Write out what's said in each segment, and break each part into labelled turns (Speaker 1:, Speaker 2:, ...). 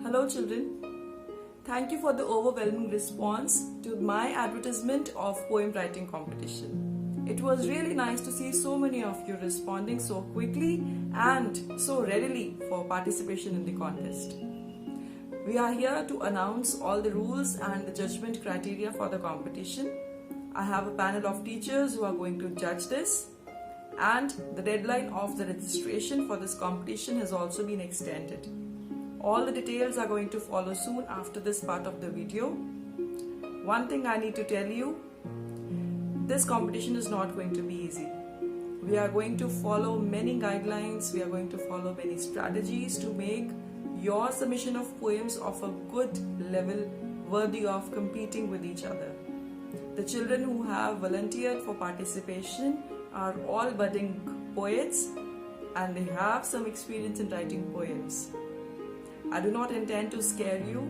Speaker 1: Hello children, thank you for the overwhelming response to my advertisement of poem writing competition. It was really nice to see so many of you responding so quickly and so readily for participation in the contest. We are here to announce all the rules and the judgment criteria for the competition. I have a panel of teachers who are going to judge this, and the deadline of the registration for this competition has also been extended. All the details are going to follow soon after this part of the video. One thing I need to tell you, this competition is not going to be easy. We are going to follow many guidelines, we are going to follow many strategies to make your submission of poems of a good level worthy of competing with each other. The children who have volunteered for participation are all budding poets and they have some experience in writing poems. I do not intend to scare you.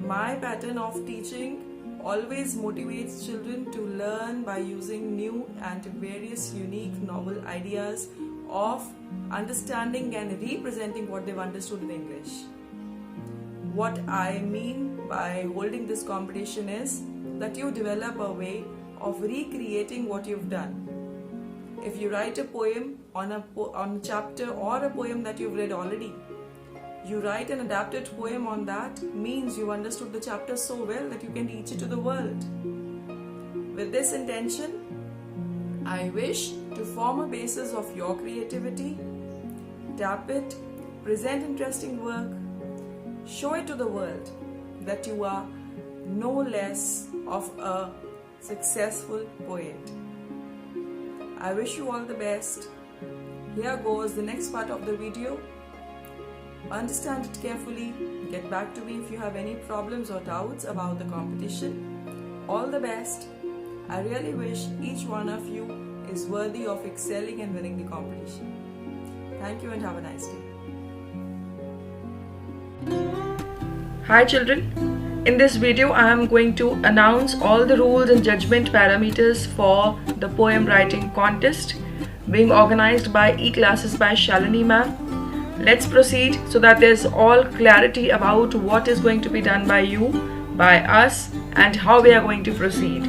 Speaker 1: My pattern of teaching always motivates children to learn by using new and various unique novel ideas of understanding and representing what they've understood in English. What I mean by holding this competition is that you develop a way of recreating what you've done. If you write a poem on a chapter or a poem that you've read already, you write an adapted poem on that means you understood the chapter so well that you can teach it to the world. With this intention, I wish to form a basis of your creativity, tap it, present interesting work, show it to the world that you are no less of a successful poet. I wish you all the best. Here goes the next part of the video. Understand it carefully, get back to me if you have any problems or doubts about the competition. All the best. I really wish each one of you is worthy of excelling and winning the competition. Thank you and have a nice day. Hi children, in this video I am going to announce all the rules and judgment parameters for the poem writing contest being organized by E-Classes by Shalini ma'am. Let's proceed so that there's all clarity about what is going to be done by you, by us, and how we are going to proceed.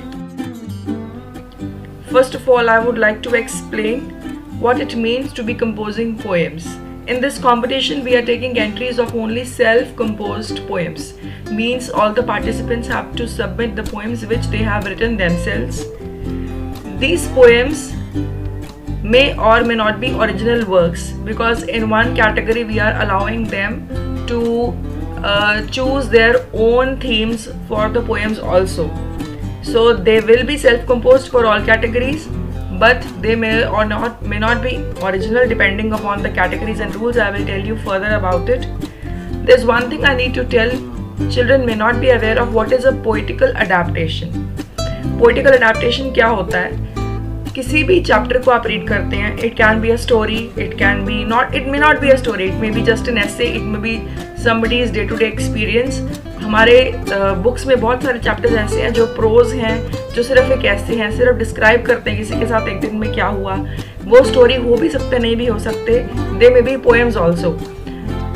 Speaker 1: First of all, I would like to explain what it means to be composing poems. In this competition, we are taking entries of only self-composed poems. Means all the participants have to submit the poems which they have written themselves. These poems may or may not be original works, because in one category we are allowing them to choose their own themes for the poems also. So they will be self-composed for all categories, but they may not be original depending upon the categories and rules. I will tell you further about it. There's one thing I need to tell. Children may not be aware of what is a poetical adaptation. Poetical adaptation क्या होता है? किसी भी chapter को आप read करते हैं, it can be a story, it may not be a story, it may be just an essay, it may be somebody's day to day experience. हमारे बुक्स में बहुत सारे चैप्टर्स ऐसे हैं जो प्रोज हैं, जो सिर्फ एक ऐसे हैं, सिर्फ डिस्क्राइब करते हैं किसी के साथ एक दिन में क्या हुआ. वो स्टोरी हो भी सकते, नहीं भी हो सकते. They may be poems also.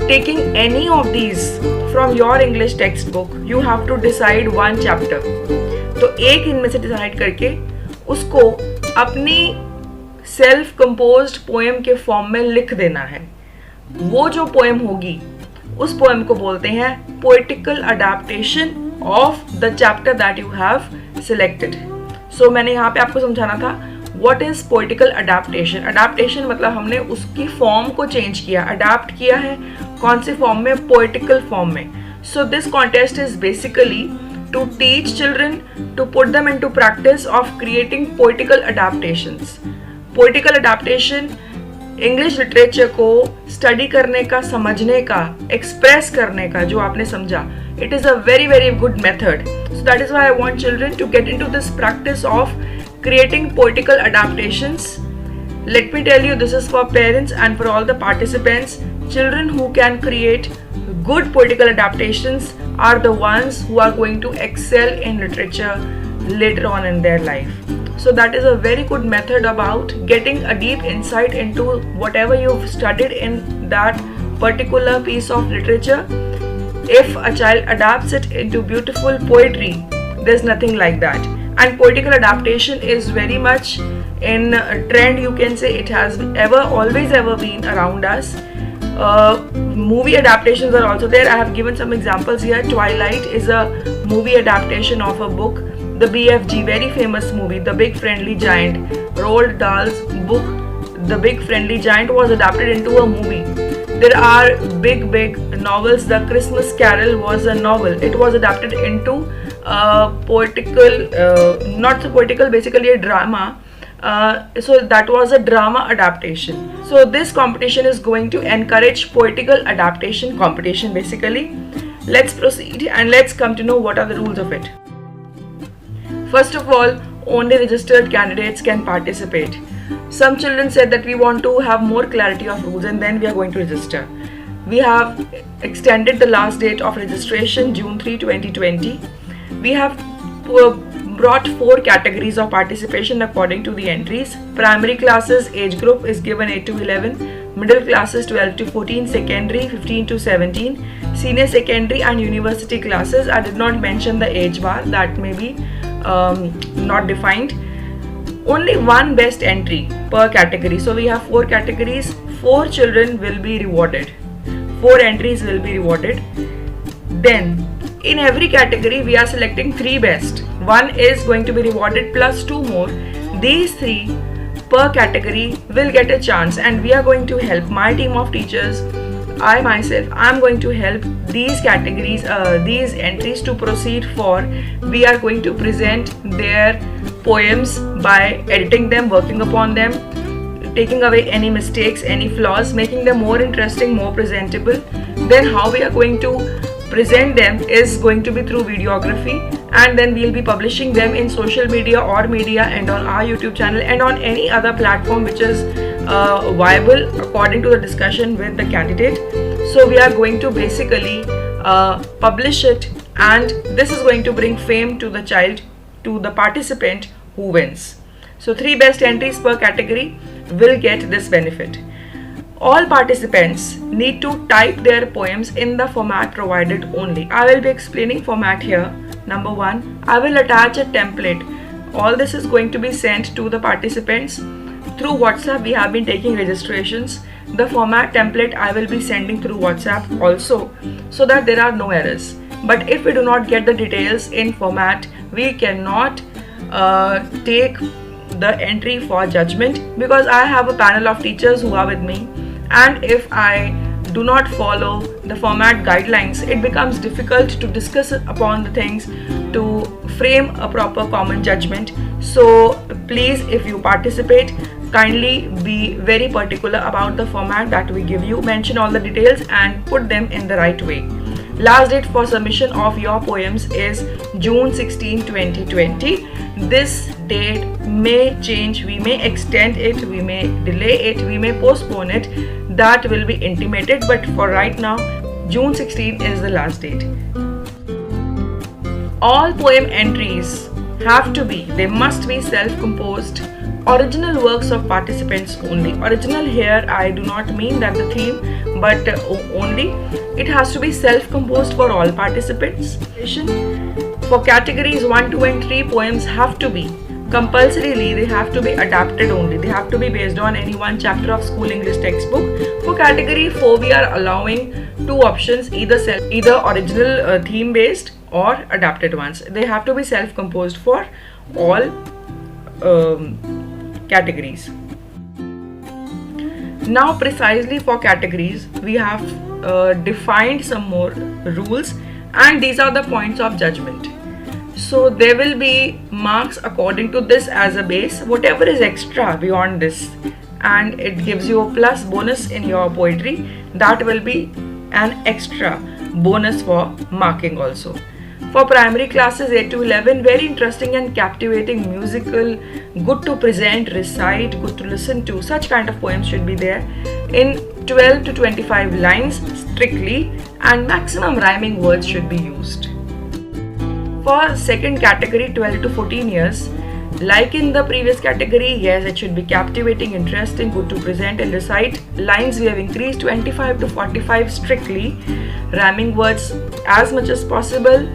Speaker 1: Taking any of these from your English text book, you have to decide one chapter. तो एक इनमें से डिसाइड करके उसको अपनी सेल्फ कंपोज्ड पोएम के फॉर्म में लिख देना है. वो जो पोएम होगी उस पोएम को बोलते हैं poetical adaptation of the chapter that you have selected. So मैंने यहाँ पे आपको समझाना था what is poetical adaptation. Adaptation मतलब हमने उसकी फॉर्म को चेंज किया, अडैप्ट किया है. कौन से फॉर्म में? पोएटिकल फॉर्म में. So this contest is basically to teach children, to put them into practice of creating poetical adaptations. Poetical adaptation English literature को study करने का, समझने का, express करने का, जो आपने समझा, it is a very very good method. So that is why I want children to get into this practice of creating poetical adaptations. Let me tell you, this is for parents and for all the participants. Children who can create good poetical adaptations are the ones who are going to excel in literature later on in their life. So that is a very good method about getting a deep insight into whatever you've studied in that particular piece of literature if a child adapts it into beautiful poetry, there's nothing like that. And poetical adaptation is very much in trend, you can say. It has always been around us. Movie adaptations are also there. I have given some examples here. Twilight is a movie adaptation of a book. The BFG, very famous movie, The Big Friendly Giant, Roald Dahl's book The Big Friendly Giant was adapted into a movie. There are big novels. The Christmas Carol was a novel. It was adapted into poetical, not so poetical, basically a drama. So that was a drama adaptation. So this competition is going to encourage poetical adaptation competition basically. Let's proceed and let's come to know what are the rules of it. First of all, only registered candidates can participate. Some children said that we want to have more clarity of rules and then we are going to register. We have extended the last date of registration, June 3, 2020. We have brought 4 categories of participation according to the entries. Primary classes age group is given 8 to 11, middle classes 12 to 14, secondary 15 to 17, senior secondary and university classes. I did not mention the age bar, that may be not defined. Only one best entry per category. So we have 4 categories, 4 children will be rewarded, 4 entries will be rewarded. Then in every category we are selecting 3 best. One is going to be rewarded plus 2 more. These 3 per category will get a chance, and we are going to help my team of teachers. I myself am going to help these categories, these entries to proceed for. We are going to present their poems by editing them, working upon them, taking away any mistakes, any flaws, making them more interesting, more presentable. Then how we are going to present them is going to be through videography, and then we'll be publishing them in social media or media and on our YouTube channel and on any other platform which is viable according to the discussion with the candidate. So we are going to basically publish it, and this is going to bring fame to the child, to the participant who wins. So 3 best entries per category will get this benefit. All participants need to type their poems in the format provided only. I will be explaining format here. Number 1, I will attach a template. All this is going to be sent to the participants through WhatsApp. We have been taking registrations. The format template I will be sending through WhatsApp also, so that there are no errors. But if we do not get the details in format, we cannot take the entry for judgment, because I have a panel of teachers who are with me, and if I do not follow the format guidelines, it becomes difficult to discuss upon the things, to frame a proper common judgment. So please, if you participate, kindly be very particular about the format that we give you. Mention all the details and put them in the right way. Last date for submission of your poems is June 16, 2020. This date may change, we may extend it, we may delay it, we may postpone it. That will be intimated, but for right now, June 16 is the last date. All poem entries they must be self-composed, original works of participants only. Original here, I do not mean that the theme, but only it has to be self-composed for all participants. For categories 1, 2 and 3, poems have to be compulsorily, they have to be adapted only. They have to be based on any one chapter of school English textbook. For category 4, we are allowing 2 options, either original theme based or adapted ones. They have to be self-composed for all categories. Now precisely for categories, we have defined some more rules, and these are the points of judgment. So there will be marks according to this as a base. Whatever is extra beyond this, and it gives you a plus bonus in your poetry, that will be an extra bonus for marking also. For primary classes 8 to 11, very interesting and captivating, musical, good to present, recite, good to listen to. Such kind of poems should be there in 12 to 25 lines strictly, and maximum rhyming words should be used. For second category 12 to 14 years, Like in the previous category, yes, it should be captivating, interesting, good to present and recite. Lines we have increased 25 to 45 strictly. Rhyming words as much as possible.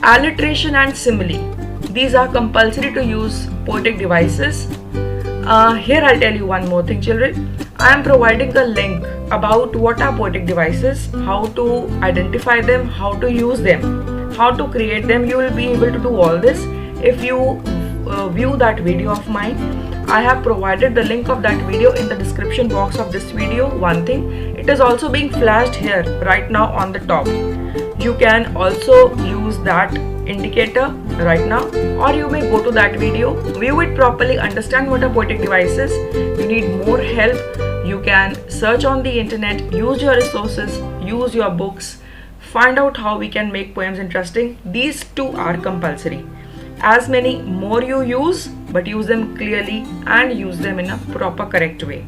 Speaker 1: Alliteration and simile. These are compulsory to use poetic devices. Here I'll tell you one more thing, children. I am providing a link about what are poetic devices, how to identify them, how to use them, how to create them. You will be able to do all this if you view that video of mine. I have provided the link of that video in the description box of this video. One thing, it is also being flashed here right now on the top. You can also use that indicator right now, or you may go to that video, view it properly, understand what are poetic devices. You need more help, you can search on the internet, use your resources, use your books, find out how we can make poems interesting. These two are compulsory. As many more you use, but use them clearly and use them in a proper correct way.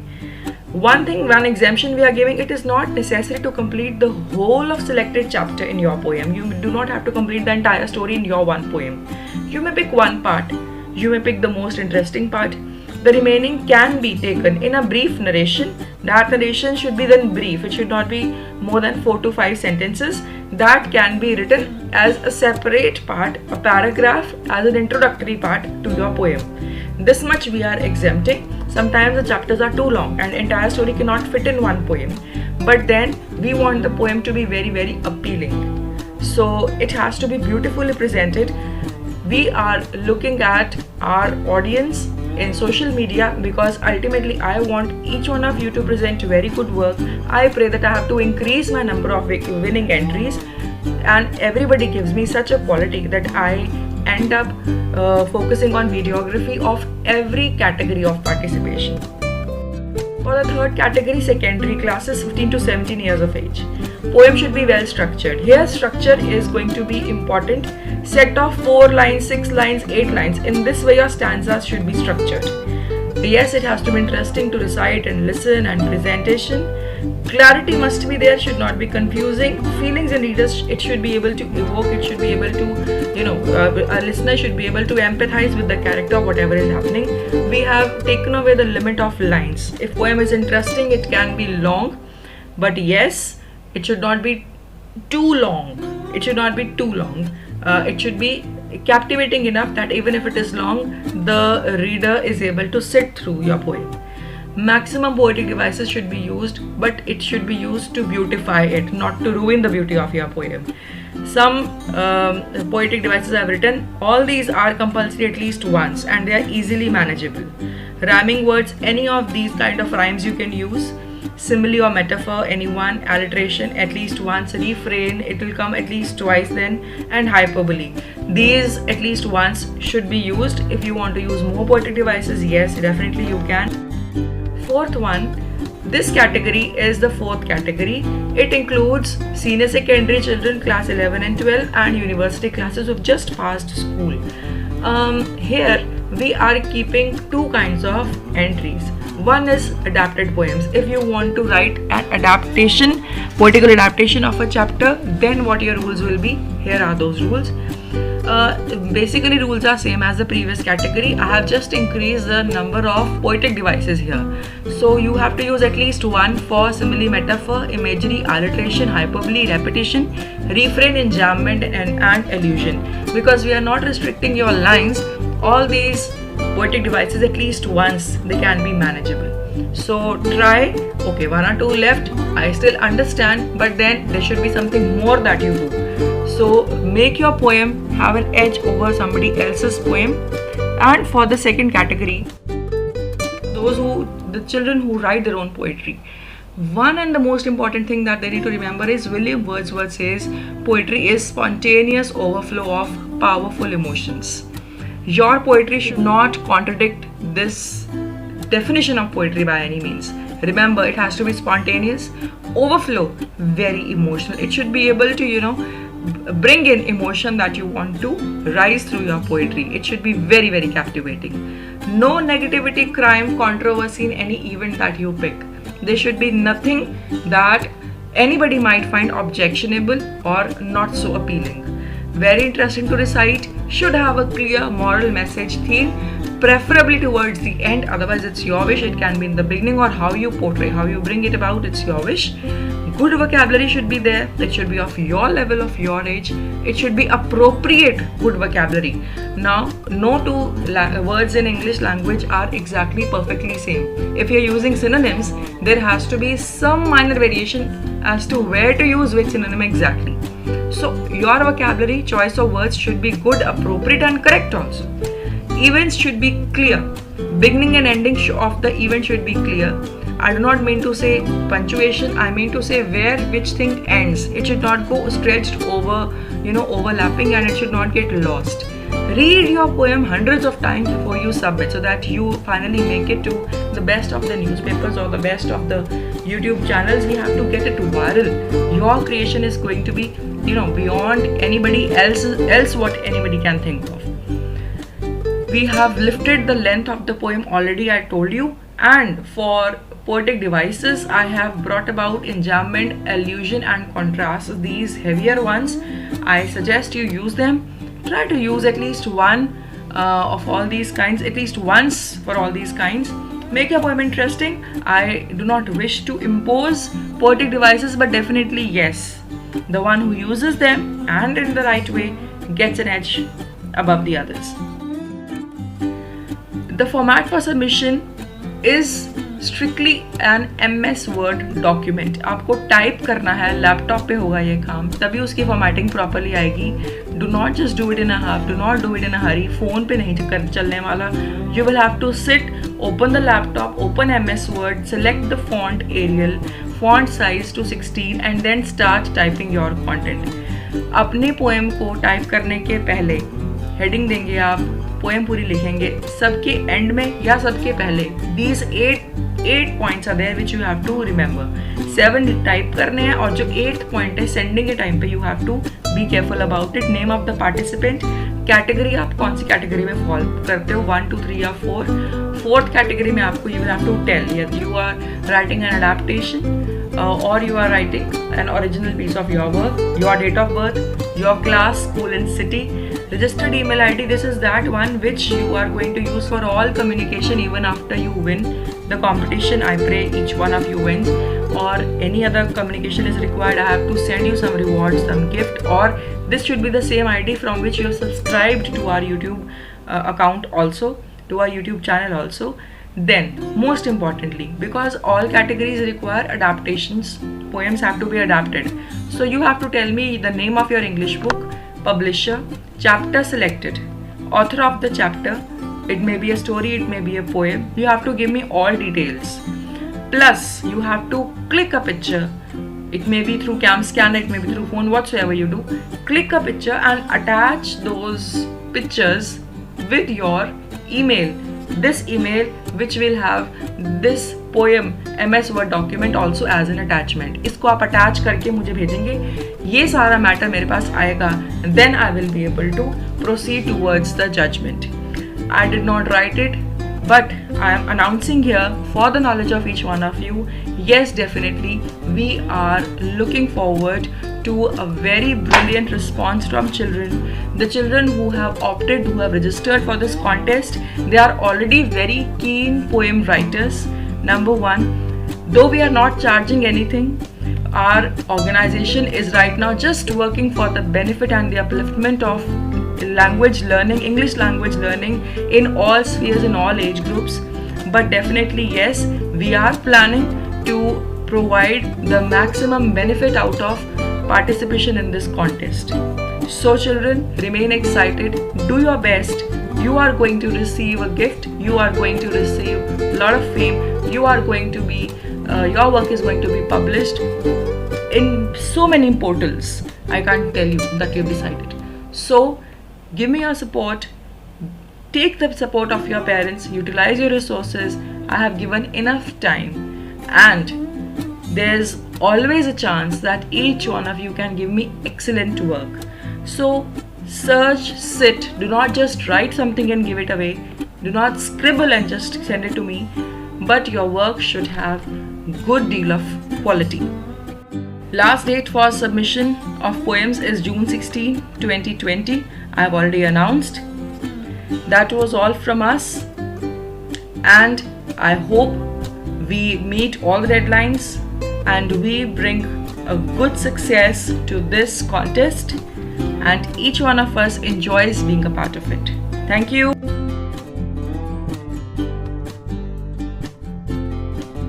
Speaker 1: One exemption we are giving, it is not necessary to complete the whole of selected chapter in your poem. You do not have to complete the entire story in your one poem. You may pick one part, you may pick the most interesting part. The remaining can be taken in a brief narration. That narration should be then brief. It should not be more than 4 to 5 sentences. That can be written as a separate part, a paragraph, as an introductory part to your poem. This much we are exempting. Sometimes the chapters are too long and entire story cannot fit in one poem. But then we want the poem to be very, very appealing. So it has to be beautifully presented. We are looking at our audience in social media because ultimately I want each one of you to present very good work. I pray that I have to increase my number of winning entries, and everybody gives me such a quality that I end up focusing on videography of every category of participation. For the third category, secondary classes 15 to 17 years of age. Poem should be well structured. Here structure is going to be important. Set of 4 lines, 6 lines, 8 lines. In this way your stanzas should be structured. Yes, it has to be interesting to recite and listen, and presentation. Clarity must be there, should not be confusing. Feelings in readers, it should be able to evoke, it should be able to, a listener should be able to empathize with the character, whatever is happening. We have taken away the limit of lines. If poem is interesting, it can be long, but yes, it should not be too long. It should not be too long. It should be captivating enough that even if it is long, the reader is able to sit through your poem. Maximum poetic devices should be used, but it should be used to beautify it, not to ruin the beauty of your poem. Some poetic devices I have written, all these are compulsory at least once, and they are easily manageable. Rhyming words, any of these kind of rhymes you can use. Simile or metaphor, any one. Alliteration, at least once. Refrain, it will come at least twice then. And hyperbole, these at least once should be used. If you want to use more poetic devices, yes, definitely you can. Fourth one, this category is the fourth category. It includes senior secondary children, class 11 and 12, and university classes who've just passed school. Here we are keeping two kinds of entries. One is adapted poems. If you want to write an adaptation, poetical adaptation of a chapter, then what your rules will be? Here are those rules. Basically rules are same as the previous category. I have just increased the number of poetic devices here. So you have to use at least one for simile, metaphor, imagery, alliteration, hyperbole, repetition, refrain, enjambment, and allusion. Because we are not restricting your lines, all these poetic devices at least once, they can be manageable. So try. Okay, 1 or 2 left, I still understand, but then there should be something more that you do. So make your poem have an edge over somebody else's poem. And for the second category, the children who write their own poetry, one and the most important thing that they need to remember is William Wordsworth says poetry is spontaneous overflow of powerful emotions. Your poetry should not contradict this definition of poetry by any means. Remember, it has to be spontaneous, overflow, very emotional. It should be able to, bring in emotion that you want to rise through your poetry. It should be very, very captivating. No negativity, crime, controversy in any event that you pick. There should be nothing that anybody might find objectionable or not so appealing. Very interesting to recite, should have a clear moral message theme. preferably towards the end, otherwise it's your wish. It can be in the beginning, or how you portray, how you bring it about, it's your wish. Good vocabulary should be there. It should be of your level, of your age. It should be appropriate good vocabulary. Now, no two words in English language are exactly perfectly same. If you're using synonyms, there has to be some minor variation as to where to use which synonym exactly. So your vocabulary, choice of words should be good, appropriate and correct also. Events should be clear. Beginning and ending of the event should be clear. I do not mean to say punctuation, I mean to say where which thing ends. It should not go stretched over, overlapping, and it should not get lost. Read your poem hundreds of times before you submit, so that you finally make it to the best of the newspapers or the best of the YouTube channels. We have to get it viral. Your creation is going to be, beyond anybody else what anybody can think of. We have lifted the length of the poem already, I told you. And for poetic devices, I have brought about enjambment, allusion and contrast. These heavier ones, I suggest you use them. Try to use at least one of all these kinds, at least once for all these kinds. Make your poem interesting. I do not wish to impose poetic devices, but definitely yes, the one who uses them and in the right way gets an edge above the others. The format for submission is strictly an MS Word document. आपको type करना है, laptop पे होगा ये काम, तभी उसकी formatting properly आएगी. Do not just do it in a half, do not do it in a hurry. Phone पे नहीं चलने वाला. You will have to sit, open the laptop, open MS Word, select the font Arial, font size to 16 and then start typing your content. अपने poem को type करने के पहले heading देंगे आप, पोएम पूरी लिखेंगे, सबके एंड में या सबके पहले these 8 points are there which you have to remember. 7 type करने हैं और जो 8th point है सेंडिंग के टाइम पे you have to be careful about it. Name of the participant, category आप कौन सी कैटेगरी में फॉल करते हो, 1, 2, 3 या 4. 4th कैटेगरी में आपको you will have to tell that you are writing an adaptation or you are writing an original piece of your work, your date of birth, your class, school and city. Registered email ID, this is that one which you are going to use for all communication even after you win the competition. I pray each one of you wins, or any other communication is required. I have to send you some rewards, some gift, or this should be the same ID from which you have subscribed to our YouTube account also, to our YouTube channel also. Then most importantly, because all categories require adaptations, poems have to be adapted, so you have to tell me the name of your English book, publisher, chapter selected, author of the chapter. It may be a story, it may be a poem. You have to give me all details. Plus you have to click a picture. It may be through cam scanner, it may be through phone, whatsoever you do. Click a picture and attach those pictures with your email. This email which will have this poem MS Word document also as an attachment. इसको आप attach करके मुझे भेजेंगे, ये सारा matter मेरे पास आएगा. Then I will be able to proceed towards the judgment. I did not write it, but I am announcing here for the knowledge of each one of you. Yes, definitely we are looking forward to a very brilliant response from children. The children who have opted, who have registered for this contest, they are already very keen poem writers. Number one, though we are not charging anything, our organization is right now just working for the benefit and the upliftment of language learning, English language learning in all spheres, in all age groups. But definitely yes, we are planning to provide the maximum benefit out of participation in this contest. So children, remain excited, do your best. You are going to receive a gift, you are going to receive a lot of fame, you are going to be, your work is going to be published in so many portals. I can't tell you that you've decided. So give me your support, take the support of your parents, utilize your resources. I have given enough time, and there's always a chance that each one of you can give me excellent work. So search, sit, do not just write something and give it away, do not scribble and just send it to me, but your work should have good deal of quality. Last date for submission of poems is June 16, 2020. I have already announced. That was all from us. and I hope we meet all the deadlines and we bring a good success to this contest and each one of us enjoys being a part of it. Thank you.